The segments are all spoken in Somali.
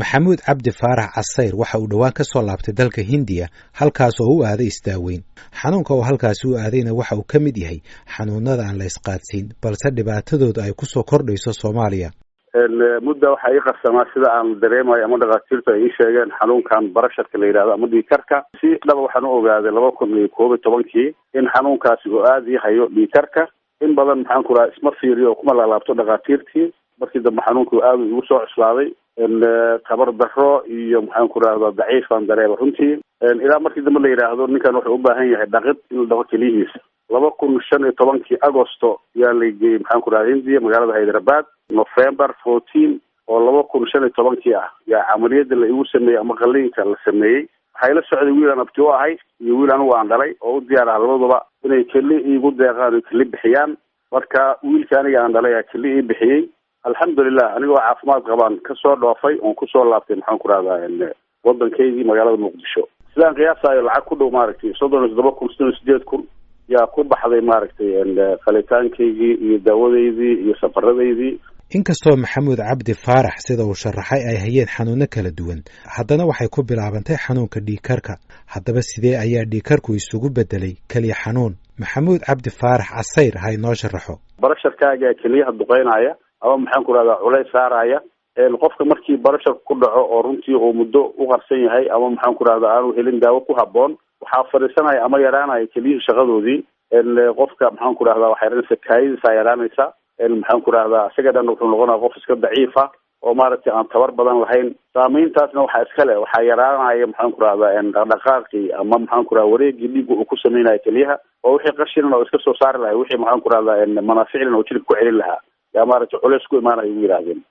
maxamuud cabdi faarax casayr waxa uu dhowaan ka soo laabtay dalka hindiya halkaas oo u aaday isdaaweyn xanuunka oo halkaasi u aadayna waxa uu ka mid yahay xanuunada aan la isqaadsiin balse dhibaatadooda ay kusoo kordhayso Soomaaliya. mudda waxa ay qarsamaa sida aan dareemayo ama dhaqaatiirtu ay sheegeen xanuunkan barasharka la yiraahdo ama dhiigkarka si dhab waxaan u ogaaday 2011 in xanuunkaasi uu aad yahay dhiigkarka in badan maxaan ku raaa isma fiiriyo kuma laabto dhaqaatiirtii markii dambe xanuunku aad ugu soo cuslaaday tabar darro iyo maxaan ku raahdaa daciif aan dareemo runtii ilaa markii dambe la yiraahdo ninkan wuxuu u baahan yahay dhaqid in la dhaqo keliyihiisa 2015 Agosto yaa la geeyay maxaan ku raahdaa Hindiya magaalada Hyderabad November 14 oo 2015 ah yaa amaliyada la igu sameeyay ama qalliinka la sameeyay waxay la socday wiil aan abti u ahay iyo wiil anigu aan dhalay oo u diyaar ah labadaba inay keli igu deeqaan keli bixiyaan marka wiilka aniga aan dhalay ayaa keli ii bixiyay alxamdulillah anigoo caafimaad qabaan ka soo dhoofay oon ku soo laabtay maxaan ku raahdaa waddankeydii magaalada Muqdisho sidaan qiyaasayo lacag ku dhow maaragtay 37,000 yaa ku baxday maaragtay qalitaankeygii iyo daawadeydii iyo safarradeydii. inkastoo maxamuud cabdi faarax sida uu sharaxay ay hayeen xanuuno kala duwan haddana waxay ku bilaabantay xanuunka dhiigkarka haddaba sidee ayaa dhiigkarku isugu bedelay kaliya xanuun maxamuud cabdi faarax casayr ha inoo sharaxo. barasharkaaga kaliyaha duqeynaya ama maxaan ku raahdaa culays saaraya qofka markii barasharku ku dhaco oo runtii uu muddo u qarsan yahay ama maxaan ku raahdaa aanu helin daawo ku habboon waxaa fariisanaya ama yaraanaya keliya shaqadoodii qofka maxaan ku raahdaa waxay yaraanaysaa kaayadiisa yaraanaysa maxaan ku raahdaa isaga dhan wuxuu noqonayaa qof iska daciifa oo maaragtay aan tabar badan lahayn saameyntaasna waxaa iska leh waxaa yaraanaya maxaan ku raahdaa dhaqdhaqaaqii ama maxaan ku raahdaa wareegii dhiigga uu ku sameynaya keliyaha oo wixii qashinan oo iska soo saari lahay wixii maxaan ku raahdaa manaaficlan oo jilib ku celin lahaa yaa maaragtay culays ku imaanaya ugu yiraahdeen.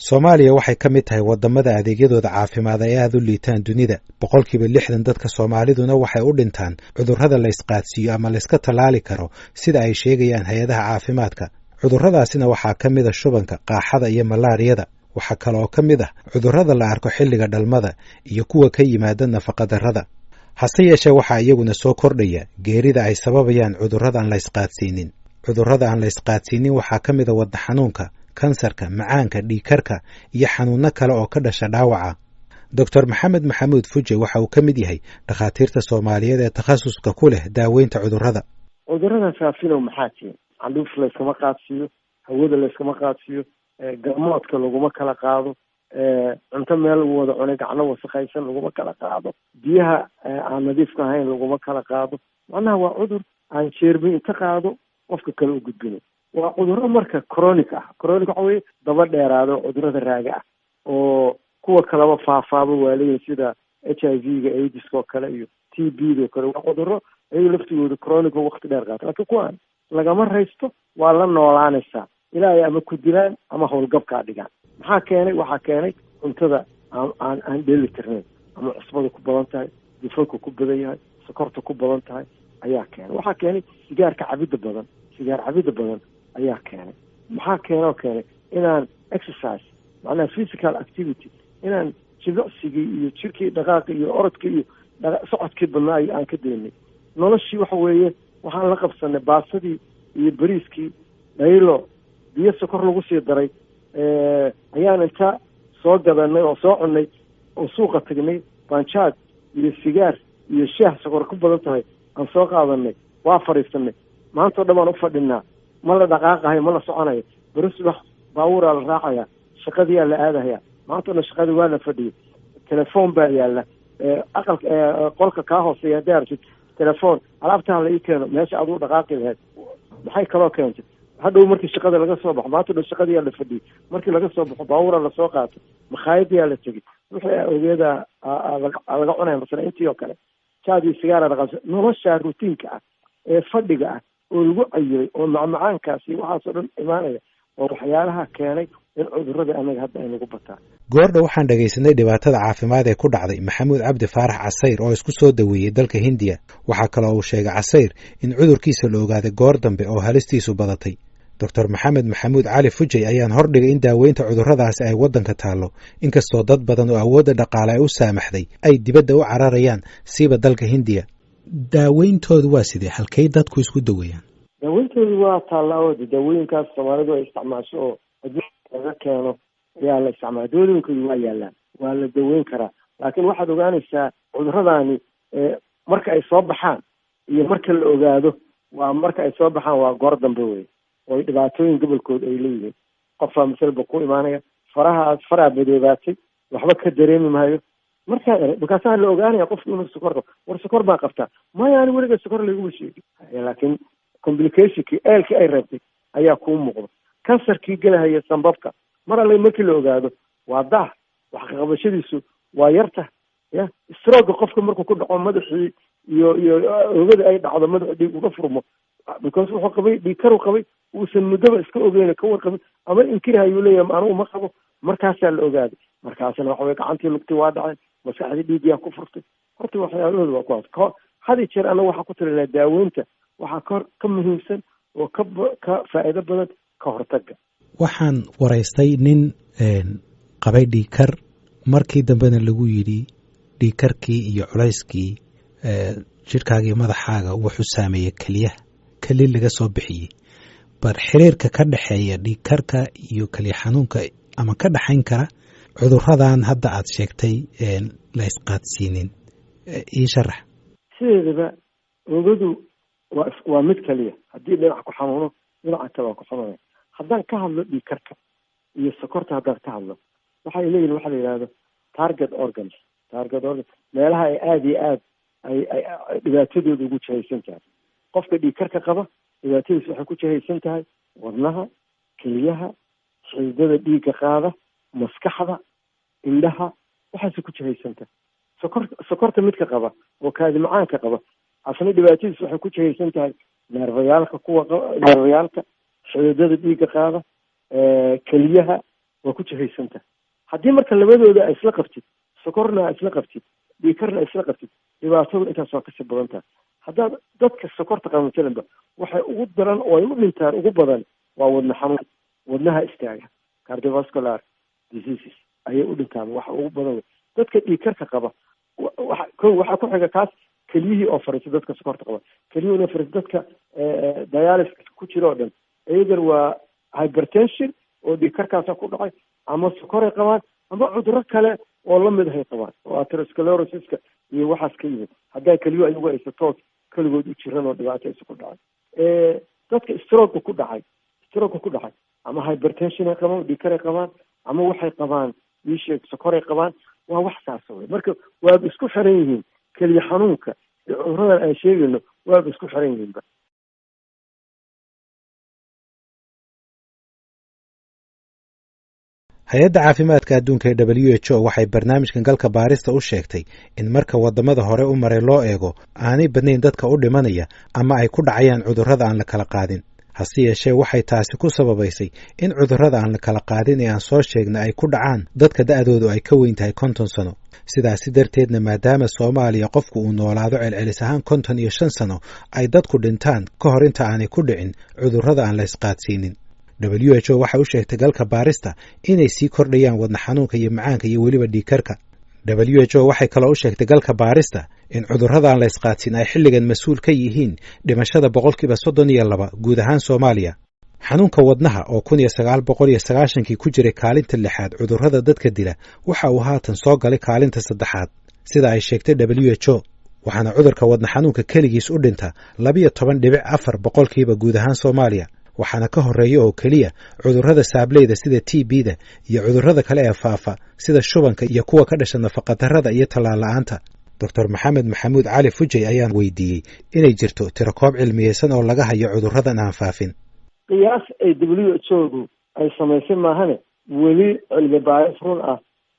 Soomaaliya waxay ka mid tahay wadamada adeegyadooda caafimaad ay aad u liitaan dunida 60% dadka Soomaaliduna waxay u dhintaan cudurrada la isqaadsiyo ama la iska talaali karo sida ay sheegayaan hay'adaha caafimaadka cudurradaasina waxaa ka mid ah shubanka qaaxada iyo malaariyada waxa kale oo ka mid ah cudurrada la arko xilliga dhalmada iyo kuwa ka yimaada nafaqa darrada hase yeeshee waxaa iyaguna soo kordhaya geerida ay sababayaan cudurrada aan la isqaadsiinin cudurrada aan la isqaadsiinin waxaa ka mid ah wadna xanuunka kansarka macaanka dhiigkarka iyo xanuuno kale oo ka dhasha dhaawaca. Dr. Maxamed Maxamuud Fuje waxa uu ka mid yahay dhakhaatiirta Soomaaliyeed ee takhasuska ku leh daaweynta cudurrada. cudurrada faafino maxaa jira candhuuf la iskama qaadsiiyo hawada la iskama qaadsiiyo garmoodka laguma kala qaado cunto meel wada cunay gacno wasakhaysan laguma kala qaado biyaha aan nadiifka ahayn laguma kala qaado macnaha waa cudur aan jeermi inta qaado qofka kale u gudbino waa cudurro marka chronic ah chronic waxa weeye daba dheeraado cudurrada raaga ah oo kuwa kaleba faafaaba waa leeyihin sida HIV-ga AIDS oo kale iyo TB-da oo kale waa cudurro ay laftigooda chronic oo waqti dheer qaata laakiin kuwaan lagama raysto waa la noolaanaysaa ilaahay ama ku dilaan ama howlgabkaa dhigaan maxaa keenay waxaa keenay cuntada aan dheeli tirnayn ama cusbada ku badan tahay dufanka ku badan yahay sokorta ku badan tahay ayaa keenay waxaa keenay sigaar cabidda badan ayaa keenay maxaa keenay inaan exercise macnaha physical activity inaan jimicsigii iyo jirkii dhaqaaqi iyo orodkii iyo socodkii badnaa aan ka daynay noloshii waxa weeye waxaan la qabsanay baasadii iyo bariiskii dhaylo biyo sokor lagu sii daray ayaan inta soo gadanay oo soo cunay oo suuqa tagnay banjaad iyo sigaar iyo shaah sokor ku badan tahay aan soo qaadanay waa fariisanay maanta oo dhan baan u fadhinaa ma la dhaqaaqahay ma la soconayo bari subax baabuuraa la raacaya shaqadii aa la aadahaya maanta oo shaqadii waa la fadhiyay telefoon baa yaalla aqalka qolka kaa hooseeya hadday aragtid telefoon alaabtaa la ii keeno meesha aduu dhaqaaqi lahayd maxay kaloo keentay hadhow markii shaqada laga soo baxo maanta oo dhan shaqadii aa la fadhiyay markii laga soo baxo baabuuraa lasoo qaatay makhaayadii aa la tegey wixii ogeeda laga cunaya masala intii oo kale jaadii sigaara dhaqaasa nolosha rutiinka ah ee fadhiga ah oo lagu cayilay oo macmacaankaasi waxaasoo dhan imaanaya oo waxyaalaha keenay in cudurrada anaga hadda ay nagu bataan. goordha waxaan dhagaysanay dhibaatada caafimaad ee ku dhacday maxamuud cabdi faarax casayr oo isku soo daweeyey dalka Hindiya waxaa kale oo uu sheegay casayr in cudurkiisa la ogaaday goor dambe oo halistiisu badatay. Dr. Maxamed Maxamuud Cali Fujay ayaan hordhigay in daaweynta cudurradaasi ay waddanka taallo inkastoo dad badan oo awoodda dhaqaale ay u saamaxday ay dibadda u cararayaan siiba dalka Hindiya. daaweyntoodu waa sidee halkay dadku isku daweeyaan? daaweyntoodu waa taallaa daawooyinkaas Soomaalidu ay isticmaasho oo adduunka laga keeno ayaa la isticmaala. dawadooyinkoodu waa yaalaan, waa la daweyn karaa. laakiin waxaad ogaanaysaa cuduradaani marka ay soo baxaan iyo marka la ogaado, waa marka ay soo baxaan waa goor dambe wey, oo dhibaatooyin gobolkood ay leeyihiin. qofaa masalba ku imaanaya, faraa madoobaatay, waxba ka dareemi maayo. markaasaa la ogaanaya qofki inuu sokor qabo. war sokor baa qabtaa, maya ani weliga sokor layguma sheegin. laakiin complicationkii eelkii ay reebtay ayaa kuu muuqda. kansarkii gelahaya sambabka mar alle markii la ogaado waa daah, wax kaqabashadiisu waa yarta. ya stroga qofka markuu ku dhaco madaxii iyo oogada ay dhacdo, madaxa dhiig uga furmo, because wuxuu qabay dhiig karu qabay, uusan muddaba iska ogeyn ka warqabin, ama inkirahayuu leeyahay anigu ma qabo. markaasaa la ogaaday, markaasna waxa weye gacantii lugtay waa dhacay, maskaxdii dhiigyaa ku furtay. horta waxyaalahooda waa kuwaas. had iyo jeer anaga waxaa ku talilaha daaweynta waxaa ka muhiimsan oo ka faa'iido badan ka hortagga. waxaan waraystay nin qabay dhiigkar, markii dambena lagu yidhi dhiigkarkii iyo culayskii jidhkaaga iyo madaxaaga wuxuu saameeyey keliyaha, keli laga soo bixiyey. bar xiriirka ka dhexeeya dhiigkarka iyo keliya xanuunka ama ka dhaxayn kara cuduradan hadda aad sheegtay la isqaadsiinin, ii sharax. sideedaba oogadu waa mid keliya. haddii dhinac ku xanuuno dhinaca kale waa ku xanuunaya. haddaan ka hadlo dhiigkarka iyo sokorta, haddaan ka hadlo waxay leeyihin waxa la yidhahdo target organs. meelaha ay aada iyo aad ay dhibaatadooda ugu jihaysan tahay. qofka dhiigkarka qaba dhibaatadiis waxay ku jihaysan tahay wadnaha, keliyaha, xididada dhiigga qaada, maskaxda, indhaha, waxaasay ku jihaysan tahay. sokorta midka qaba oo kaadi macaanka qaba, asna dhibaatadiis waxay ku jihaysan tahay neerfayaalka, neerfayaalka, xididada dhiigga qaada, keliyaha, waa ku jihaysan tahay. haddii marka labadooda ay isla qabtid, sokorna isla qabtid, dhiigkarna isla qabtid, dhibaatada intaas waa kasii badan tahay. haddaad dadka sokorta qaba masalanba waxay ugu daran oo ay u dhintaan ugu badan waa wadna xanuun, wadnaha istaaga, cardiovascular diseases ayay u dhintaan waxa ugu badan. dadka dhiigkarka qaba waxaa ku xiga kaas keliyihii oo fariisa. dadka sokorta qaba keliyihii oo fariisa, dadka dialysis ku jira oo dhan iyagan waa hypertension oo dhiigkarkaasa ku dhacay, ama sokoray qabaan, ama cuduro kale oo lamid ahay qabaan oo atherosclerosiska iyo waxaas ka yimid. haddaa keliyo ayagu aysa toos keligood u jiran oo dhibaato aysa ku dhacay. dadka stroga ku dhacay ama hypertension ay qabaan, dhiigkaray qabaan, ama waxay qabaan iisheeg sokoray qabaan, waa wax saasa wey. marka waaba isku xiran yihiin. keliya xanuunka iyo cuduradan aan sheegayno waaba isku xiran yihiinba. hay-adda caafimaadka adduunka ee WHO waxay barnaamijkan galka baarista u sheegtay in marka wadamada hore u maray loo eego aanay badnayn dadka u dhimanaya ama ay ku dhacayaan cudurrada aan la kala qaadin. hase yeeshee waxay taasi ku sababaysay in cudurrada aan la kala qaadin ee aan soo sheegna ay ku dhacaan dadka da'doodu ay ka weyn tahay 50 sano. sidaasi darteedna maadaama Soomaaliya qofku uu noolaado celcelis ahaan 55 sano ay dadku dhintaan ka hor inta aanay ku dhicin cudurrada aan la isqaadsiinin. WHO waxa u sheegtay galka baarista inay sii kordhayaan wadna xanuunka iyo macaanka iyo weliba dhiigkarka. WHO waxay kaloo u sheegtay galka baarista in cudurradan la isqaadsiin ay xilligan mas'uul ka yihiin dhimashada 32% guud ahaan Soomaaliya. xanuunka wadnaha oo 1990kii ku jiray kaalinta 6aad cudurrada dadka dila waxa uu haatan soo galay kaalinta 3aad sida ay sheegtay WHO. waxaana cudurka wadna xanuunka keligiis u dhinta 12.4% guud ahaan Soomaaliya. waxaana ka horeeya oo keliya cudurrada saableyda sida TB-da iyo cudurrada kale ee faafa sida shubanka iyo kuwa ka dhasha nafaqadarrada iyo tallaal la'aanta. Dr. Maxamed Maxamuud Cali Fujay ayaan weydiiyey inay jirto tirakoob cilmiyeysan oo laga hayo cudurradan aan faafin. qiyaas ay WHO ay samaysay maahane weli cilmi baaris run ah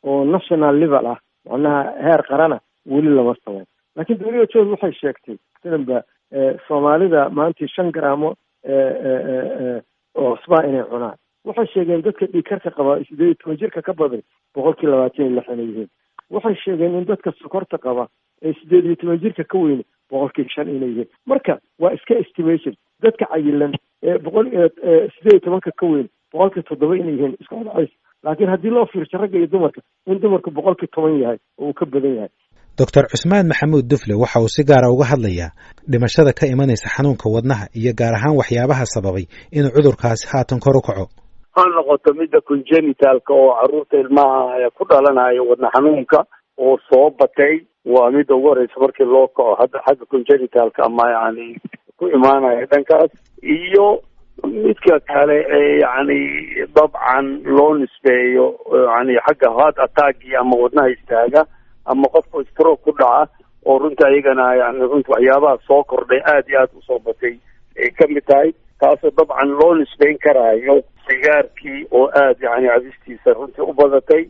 oo national level ah, macnaha heer qarana weli lama samayn. laakiin WHO waxay sheegtay sidanba Soomaalida maantii 5 garaamo oo cusbaa inay cunaan. waxay sheegeen dadka dhiigkarka qaba 18 jirka ka badan 26% inay yihiin. waxay sheegeen in dadka sokorta qaba ee 18 jirka ka weyn 5% inay yihiin. marka waa iska estimation. dadka cayilan ee 18 ka weyn 7% inay yihiin iska wadacays. laakiin haddii loo fiirsho ragga iyo dumarka, in dumarku 10% yahay oo uu ka badan yahay. Dr. Cusmaan Maxamuud Dufle waxa uu si gaar ah uga hadlayaa dhimashada ka imanaysa xanuunka wadnaha iyo gaar ahaan waxyaabaha sababay inuu cudurkaasi haatan kor u kaco. ha noqoto midda congenitalka oo carruurta ilmaha ku dhalanaya wadna xanuunka oo soo batay, waa midda ugu horeysa markii loo kaco hadda xagga congenitalka ama yani ku imaanaya dhankaas. iyo midka kale yani dabcan loo nisbeeyo yani xagga heart attack ama wadnaha istaaga ama qofka stroke ku dhaca, oo runta iyagana yani runta waxyaabaha soo kordhay aada iyo aada usoo batay ay kamid tahay, taasoo dabcan loo nisbeyn karaayo sigaarkii oo aada yani cabistiisa runtii u badatay,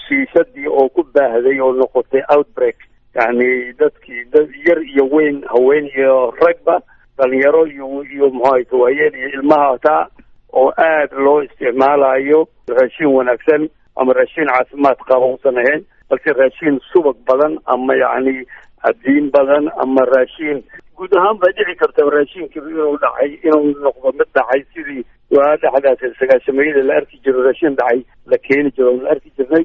shiishadii oo ku baahday oo noqotay outbreak, yani dadkii dad yar iyo weyn, haween iyo ragba, dhalinyaro iyo muxuahayta waayeel iyo ilmaha taa oo aada loo isticmaalayo raashin wanaagsan ama raashin caafimaad qaba usan ahayn, balse raashin subag badan ama yani cadiin badan ama raashin guud ahaan baa dhici karta raashinkii inuu dhacay, inuu noqdo mid dhacay sidii waa dhexdaas sagaashameeyada la arki jiro raashin dhacay la keeni jiro la arki jirnay.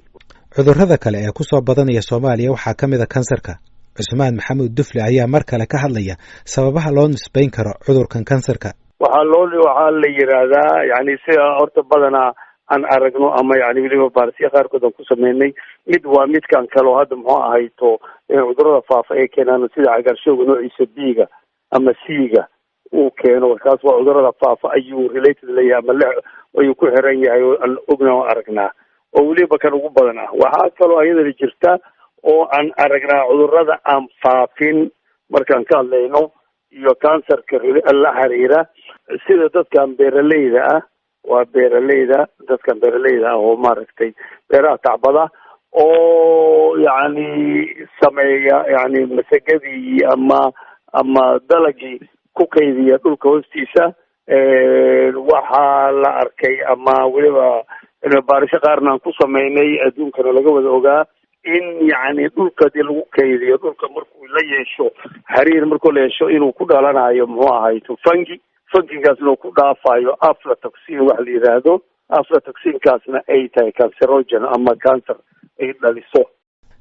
cudurrada kale ee kusoo badanaya Soomaaliya waxaa ka mid ah kansarka. Cusmaan Maxamuud Dufle ayaa mar kale ka hadlaya sababaha loo nisbeyn karo cudurkan kansarka. waxaa la yiraahdaa yani sida horta badanaa aan aragno ama yani weliba baarsiya qaarkood aan ku sameynay, mid waa midkan kaleo hadda muxuu ahayto cudurada faafa ee keenaan sida cagaarshowga noociisa B-ga ama C-ga uu keeno, markaas waa cudurada faafa ayuu related leeyahay ama ayuu ku xiran yahay oo aan ogna oo aragnaa oo weliba kan ugu badan ah. waxaa kaloo ayadana jirta oo aan aragnaa cudurada aan faafin markaan ka hadlayno iyo kansarka la xiriira, sida dadkan beeraleyda ah, waa dadkan beeraleyda ah oo maaragtay beeraha tacbada oo yani sameeya yani masagadii ama dalagii ku kaydiya dhulka hoostiisa. waxaa la arkay ama weliba baarisho qaarna aan ku sameynay adduunkana laga wada ogaa in yani dhulka hadii lagu kaydiyo, dhulka markuu la yeesho xariir markuu la yeesho inuu ku dhalanayo muxuu ahayto fungigaasna uu ku dhaafayo aflatoxin wax la yidhaahdo, aflatoxinkaasna ay tahay cancerogen ama cancer ay dhaliso.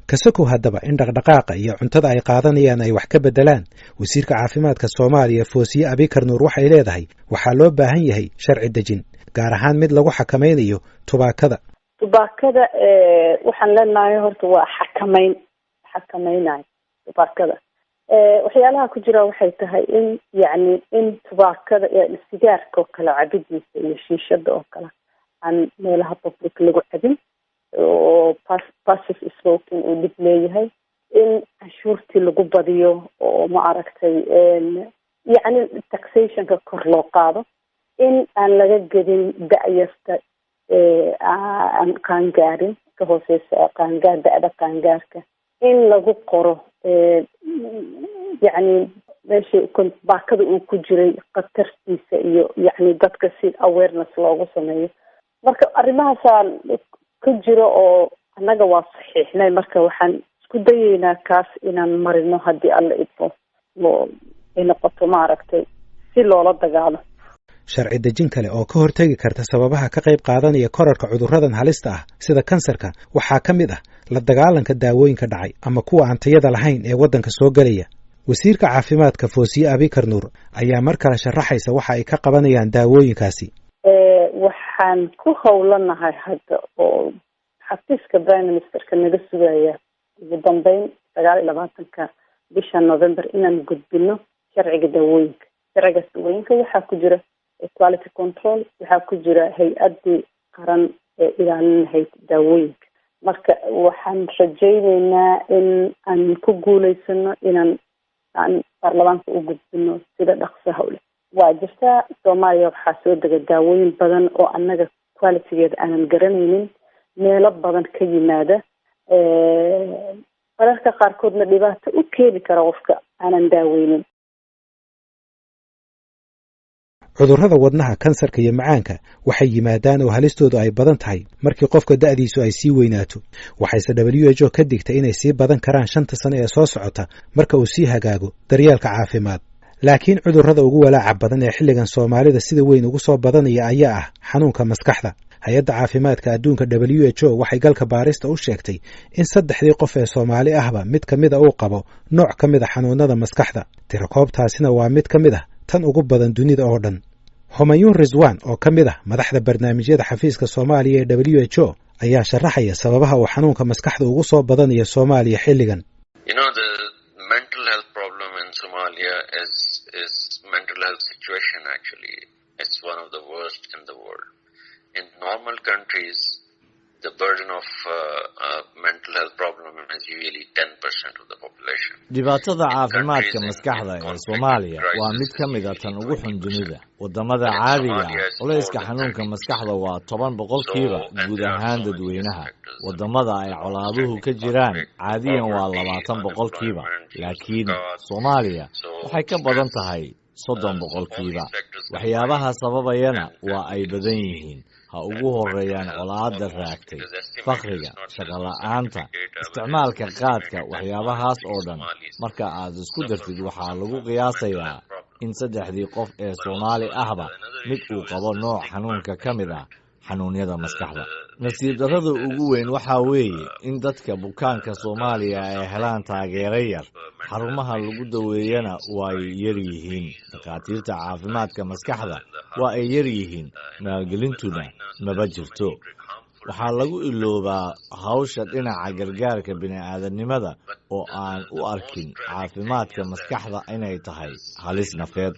kasakow haddaba in dhaqdhaqaaqa iyo cuntada ay qaadanayaan ay wax ka bedelaan, wasiirka caafimaadka Soomaaliya Foosiye Abikar Nuur waxay leedahay waxaa loo baahan yahay sharci dejin, gaar ahaan mid lagu xakameynayo tubaakada. waxaan leenahay horta waa xakameynayo tubaakada. waxyaalaha ku jira waxay tahay in tubaakada sigaarka oo kale cabidiisa iyo shiishada oo kale aan meelaha public lagu cabin, oo passive smoking uu dhib leeyahay, in canshuurtii lagu badiyo oo ma aragtay yani taxationka kor loo qaado, in aan laga gedin da-yasta aan qaangaarin ka hooseysa da-da qaangaarka, in lagu qoro yani meeshii baakada uu ku jiray khatartiisa iyo yani dadka si awareness loogu sameeyo. marka arrimahaasaa ka jiro oo annaga waa saxiixnay, marka waxaan isku dayeynaa kaas inaan marino haddii alla idmo ay noqoto maaragtay si loola dagaalo. sharci dejin kale oo ka hortegi karta sababaha ka qayb qaadanaya korarka cudurradan halista ah sida kansarka waxaa ka mid ah la dagaalanka daawooyinka dhacay ama kuwa aan tayada lahayn ee waddanka soo gelaya. wasiirka caafimaadka Foosiye Abikar Nuur ayaa mar kale sharaxaysa waxa ay ka qabanayaan daawooyinkaasi. waxaan ku howlanahay hadda oo xafiiska prime ministerka naga sugaya ugu dambeyn 29 bisha November inaan gudbino sharciga daawooyinka. sharciga daawooyinka waxaa ku jira quality control, waxaa ku jira hay-adii qaran ee ilaalinahayd daawooyinka. marka waxaan rajayneynaa in aan ku guuleysano inaan baarlamaanka u gudbino sida dhaqsaha u leh. waa jirtaa Soomaaliya waxaa soo dega daawooyin badan oo annaga qualitygeeda aanan garanaynin, meelo badan ka yimaada, mararka qaarkoodna dhibaato u keeni kara qofka aanan daaweynin. cudurrada wadnaha, kansarka iyo macaanka waxay yimaadaan oo halistoodu ay badan tahay markii qofka da'diisu ay sii weynaato. waxayse WHO ka digtay inay sii badan karaan 5 sano ee soo socota marka uu sii hagaago daryeelka caafimaad. laakiin cudurrada ugu walaaca badan ee xilligan Soomaalida sida weyn ugu soo badanaya ayaa ah xanuunka maskaxda. hay-adda caafimaadka adduunka WHO waxay galka baarista u sheegtay in 3 qof ee Soomaali ahba mid kamid ah uu qabo nooc kamid ah xanuunada maskaxda. tirakoobtaasina waa mid kamid ah tan ugu badan dunida oo dhan. Humayun Rizwan oo ka mid ah madaxda barnaamijyada xafiiska Soomaaliya ee WHO ayaa sharaxaya sababaha uu xanuunka maskaxda ugu soo badanayo Soomaaliya xilligan. The mental health problem in Somalia is mental health situation actually. It's one of the worst in the world. In normal countries, the burden of mental health problem is usually 10% of the population. Dhibaatada caafimaadka maskaxda ee Soomaaliya waa mid ka mid ah tan ugu xun dunida. Wadamada caadiga ah, culayska xanuunka maskaxda waa 10% guud ahaan dadweynaha. Wadamada ay colaaduhu ka jiraan caadiyan waa 20%, laakiin Soomaaliya waxay ka badan tahay 30%. Waxyaabaha sababayana waa ay badan yihiin. Ha ugu horeeyaan colaadda raagtay, faqriga, shaqo la'aanta, isticmaalka qaadka, waxyaabahaas oo dhan marka aad isku dartid waxaa lagu qiyaasayaa in 3 qof ee Soomaali ahba mid uu qabo nooc xanuunka ka mid ah xanuunyada maskaxda. Nasiib darrada ugu weyn waxaa weeye in dadka bukaanka Soomaaliya ay helaan taageero yar, xarumaha lagu daweeyana waa ay yar yihiin, dhakhaatiirta caafimaadka maskaxda waa ay yar yihiin, maalgelintuna maba jirto. Waxaa lagu iloobaa hawsha dhinaca gargaarka bini'aadanimada oo aan u arkin caafimaadka maskaxda inay tahay halis nafeed.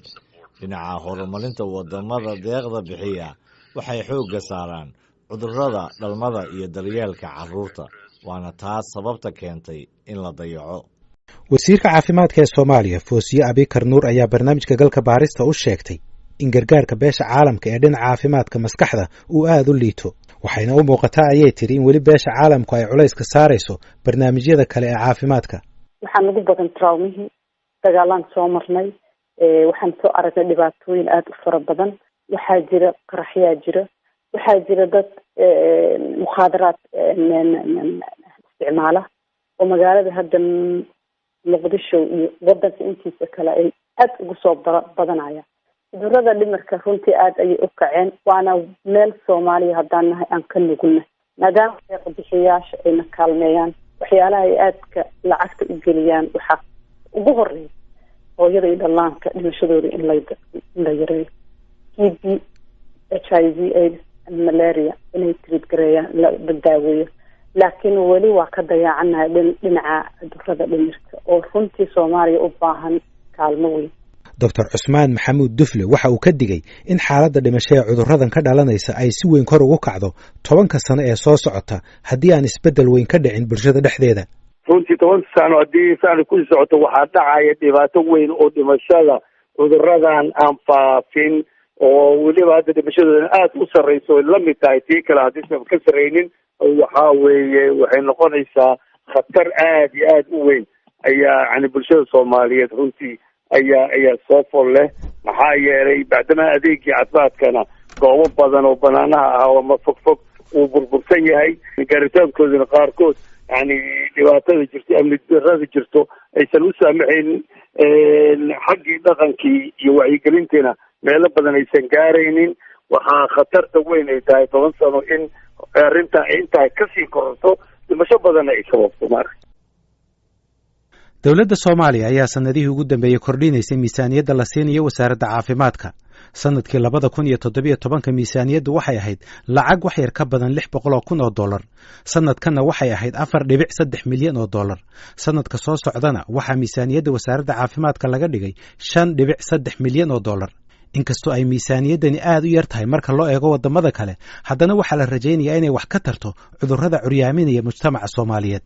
Dhinaca horumarinta wadamada deeqda bixiya waxay xoogga saaraan cudurrada dhalmada iyo daryeelka carruurta, waana taas sababta keentay in la dayaco. Wasiirka caafimaadka ee Soomaaliya Foosiye Abikar Nuur ayaa barnaamijka galka baarista u sheegtay in gargaarka beesha caalamka ee dhinaca caafimaadka maskaxda uu aad u liito. Waxayna u muuqataa ayay tiri in weli beesha caalamku ay culayska saarayso barnaamijyada kale ee caafimaadka. Waxaan ugu badan traumihii dagaalaan soo marnay, waxaan soo aragnay dhibaatooyin aad u fara badan. waxaa jira qaraxyaa jira, waxaa jira dad mukhaadaraad isticmaala oo magaalada hadda Muqdisho iyo wadanka intiisa kale ay aad ugu soo badanaya. cudurrada dhimirka runtii aad ayay u kaceen, waana meel Soomaaliya haddaan nahay aan ka nugulna maadaama deeq-bixiyayaasha ayna kaalmeeyaan waxyaalaha ay aadka lacagta u geliyaan. waxaa ugu horeeya hooyada iyo dhallaanka dhimashadooda in la yareeyo, TB, HIV, AIDS, malaria inay treat gareeyaan, la daaweeyo. laakiin weli waa ka dayacanahay dhinaca cudurrada dhimirka oo runtii Soomaaliya u baahan kaalmo weyn. Dr. Cusmaan Maxamuud Dufle waxa uu ka digay in xaaladda dhimasho ee cudurradan ka dhalanaysa ay si weyn kor ugu kacdo 10 sano ee soo socota haddii aan isbeddel weyn ka dhicin bulshada dhexdeeda. runtii 10 sano haddii saan ku socoto waxaa dhacaya dhibaato weyn oo dhimashada cudurradan aan faafin oo weliba hadda dhimashadooda aad u sarreyso la mid tahay tii kale haddii aysan ka sarreynin. waxaa weeye waxay noqonaysaa khatar aad iyo aad u weyn ayaa bulshada Soomaaliyeed runtii ayaa soo fol leh. maxaa yeelay bacdama adeegii caafimaadkana goobo badan oo banaanaha ah ama fogfog uu burbursan yahay, gaaritaankoodana qaarkood dhibaatada jirto, amni darrada jirto aysan u saamaxaynin, xaggii dhaqankii iyo wacyigelintiina meelo badan aysan gaaraynin. waxaa khatarta weyn ay tahay 10 sano in arrinta intaa kasii kororto, dhimasho badanna ay sababto. Dowladda Soomaaliya ayaa sanadihii ugu dambeeyay kordhinaysay miisaaniyadda la siinayo wasaaradda caafimaadka. Sanadkii 2017 miisaaniyaddu waxay ahayd lacag wax yar ka badan $600,000. Sanadkanna waxay ahayd $4.3 milyan. Sanadka soo socdana waxaa miisaaniyadda wasaaradda caafimaadka laga dhigay $5.3 milyan. Inkastoo ay miisaaniyaddani aad u yar tahay marka loo eego wadamada kale, haddana waxaa la rajaynayaa inay wax ka tarto cudurrada curyaaminaya mujtamaca Soomaaliyeed.